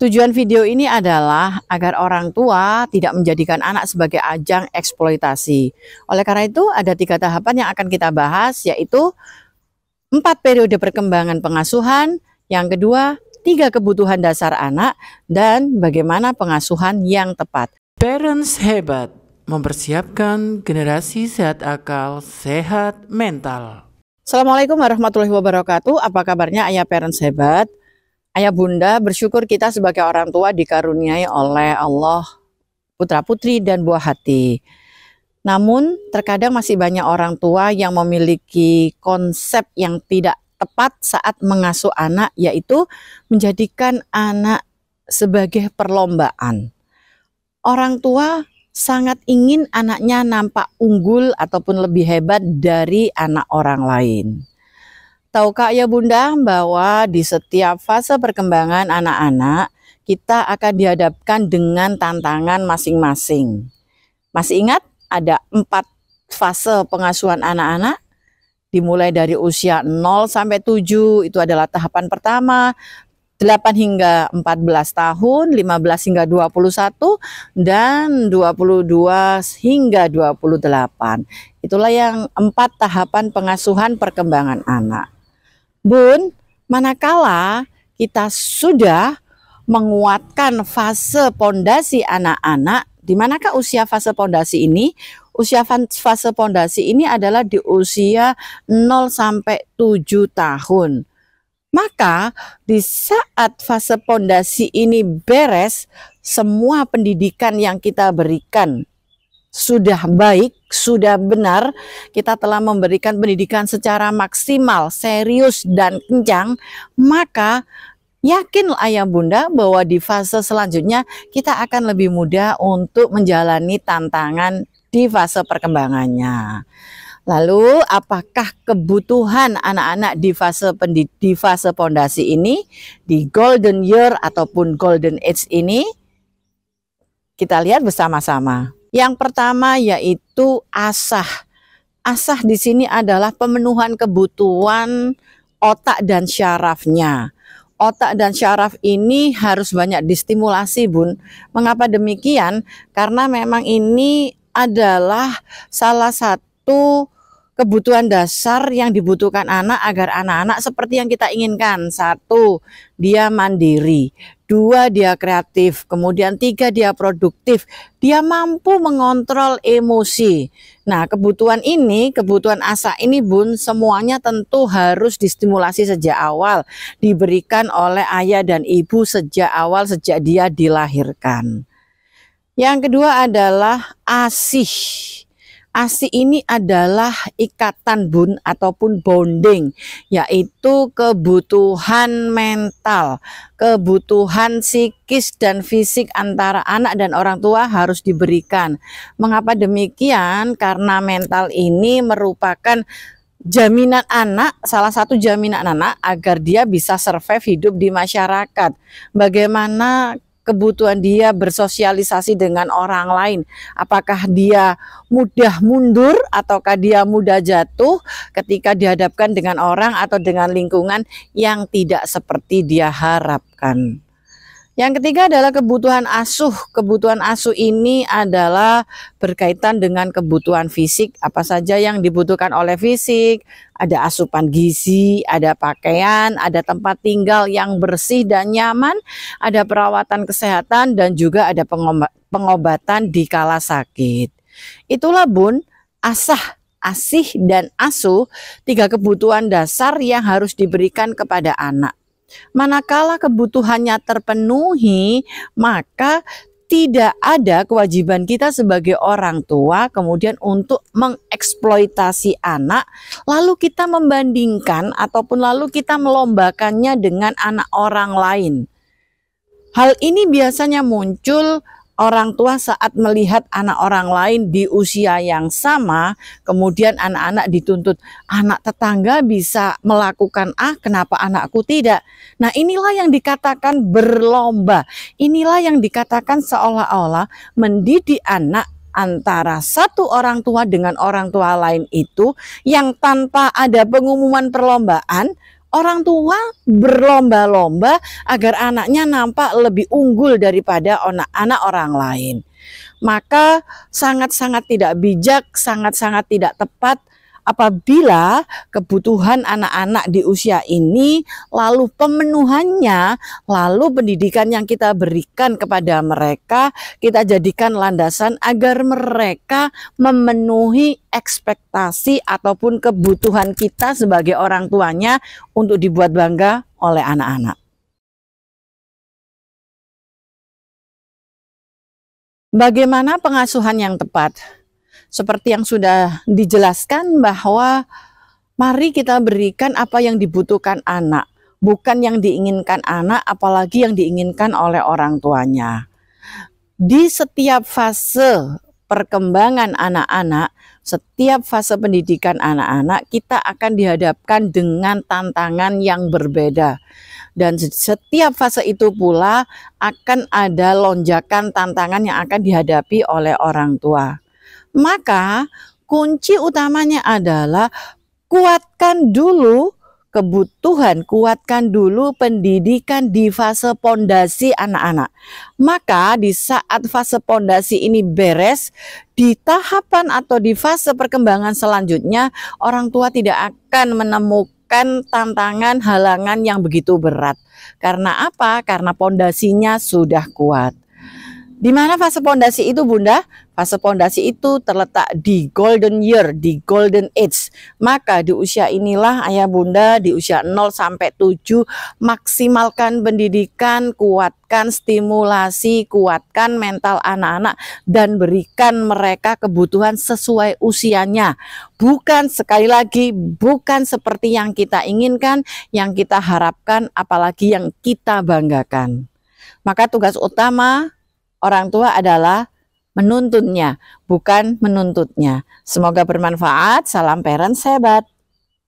Tujuan video ini adalah agar orang tua tidak menjadikan anak sebagai ajang eksploitasi. Oleh karena itu, ada 3 tahapan yang akan kita bahas, yaitu 4 periode perkembangan pengasuhan, yang kedua, 3 kebutuhan dasar anak, dan bagaimana pengasuhan yang tepat. Parents Hebat mempersiapkan generasi sehat akal, sehat mental. Assalamualaikum warahmatullahi wabarakatuh. Apa kabarnya Ayah Parents Hebat? Ayah Bunda bersyukur kita sebagai orang tua dikaruniai oleh Allah putra-putri dan buah hati. Namun terkadang masih banyak orang tua yang memiliki konsep yang tidak tepat saat mengasuh anak, yaitu menjadikan anak sebagai perlombaan. Orang tua sangat ingin anaknya nampak unggul ataupun lebih hebat dari anak orang lain. Tahukah Ayah Bunda bahwa di setiap fase perkembangan anak-anak kita akan dihadapkan dengan tantangan masing-masing. Masih ingat ada 4 fase pengasuhan anak-anak? Dimulai dari usia 0 sampai 7 itu adalah tahapan pertama, 8 hingga 14 tahun, 15 hingga 21, dan 22 hingga 28. Itulah yang 4 tahapan pengasuhan perkembangan anak. Bun, manakala kita sudah menguatkan fase pondasi anak-anak, di manakah usia fase pondasi ini? Usia fase pondasi ini adalah di usia 0 sampai 7 tahun. Maka di saat fase pondasi ini beres, semua pendidikan yang kita berikan sudah baik, sudah benar, kita telah memberikan pendidikan secara maksimal, serius dan kencang, maka yakin Ayah Bunda bahwa di fase selanjutnya kita akan lebih mudah untuk menjalani tantangan di fase perkembangannya. Lalu apakah kebutuhan anak-anak di fase pondasi ini, di golden year ataupun golden age ini? Kita lihat bersama-sama. Yang pertama yaitu asah. Asah di sini adalah pemenuhan kebutuhan otak dan syarafnya. Otak dan syaraf ini harus banyak distimulasi, Bun. Mengapa demikian? Karena memang ini adalah salah satu kebutuhan dasar yang dibutuhkan anak agar anak-anak seperti yang kita inginkan. 1, dia mandiri. 2, dia kreatif. Kemudian 3, dia produktif. Dia mampu mengontrol emosi. Nah, kebutuhan ini, kebutuhan asah ini, Bun, semuanya tentu harus distimulasi sejak awal. Diberikan oleh ayah dan ibu sejak awal, sejak dia dilahirkan. Yang kedua adalah asih. ASI ini adalah ikatan, Bun, ataupun bonding, yaitu kebutuhan mental, kebutuhan psikis dan fisik antara anak dan orang tua harus diberikan. Mengapa demikian? Karena mental ini merupakan jaminan anak, salah satu jaminan anak agar dia bisa survive hidup di masyarakat. Bagaimana kebutuhan dia bersosialisasi dengan orang lain, apakah dia mudah mundur ataukah dia mudah jatuh ketika dihadapkan dengan orang atau dengan lingkungan yang tidak seperti dia harapkan. Yang ketiga adalah kebutuhan asuh. Kebutuhan asuh ini adalah berkaitan dengan kebutuhan fisik. Apa saja yang dibutuhkan oleh fisik? Ada asupan gizi, ada pakaian, ada tempat tinggal yang bersih dan nyaman, ada perawatan kesehatan, dan juga ada pengobatan di kala sakit. Itulah, Bun, asah, asih, dan asuh, 3 kebutuhan dasar yang harus diberikan kepada anak. Manakala kebutuhannya terpenuhi, maka tidak ada kewajiban kita sebagai orang tua kemudian untuk mengeksploitasi anak, lalu kita membandingkan ataupun lalu kita melombakannya dengan anak orang lain. Hal ini biasanya muncul orang tua saat melihat anak orang lain di usia yang sama, kemudian anak-anak dituntut, anak tetangga bisa melakukan A, kenapa anakku tidak? Nah, inilah yang dikatakan berlomba. Inilah yang dikatakan seolah-olah mendidik anak antara satu orang tua dengan orang tua lain itu yang tanpa ada pengumuman perlombaan, Orang tua berlomba-lomba agar anaknya nampak lebih unggul daripada anak orang lain. Maka sangat-sangat tidak bijak, sangat-sangat tidak tepat apabila kebutuhan anak-anak di usia ini, lalu pemenuhannya, lalu pendidikan yang kita berikan kepada mereka, kita jadikan landasan agar mereka memenuhi ekspektasi ataupun kebutuhan kita sebagai orang tuanya untuk dibuat bangga oleh anak-anak. Bagaimana pengasuhan yang tepat? Seperti yang sudah dijelaskan bahwa mari kita berikan apa yang dibutuhkan anak, bukan yang diinginkan anak, apalagi yang diinginkan oleh orang tuanya. Di setiap fase perkembangan anak-anak, setiap fase pendidikan anak-anak, kita akan dihadapkan dengan tantangan yang berbeda. Dan setiap fase itu pula akan ada lonjakan tantangan yang akan dihadapi oleh orang tua. Maka kunci utamanya adalah kuatkan dulu kebutuhan, kuatkan dulu pendidikan di fase pondasi anak-anak. Maka di saat fase pondasi ini beres, di tahapan atau di fase perkembangan selanjutnya, orang tua tidak akan menemukan tantangan, halangan yang begitu berat. Karena apa? Karena pondasinya sudah kuat. Di mana fase pondasi itu, Bunda? Fase pondasi itu terletak di golden year, di golden age. Maka di usia inilah ayah bunda, di usia 0 sampai 7, maksimalkan pendidikan, kuatkan stimulasi, kuatkan mental anak-anak, dan berikan mereka kebutuhan sesuai usianya. Bukan, sekali lagi, bukan seperti yang kita inginkan, yang kita harapkan, apalagi yang kita banggakan. Maka tugas utama orang tua adalah menuntunnya, bukan menuntutnya. Semoga bermanfaat. Salam parents hebat.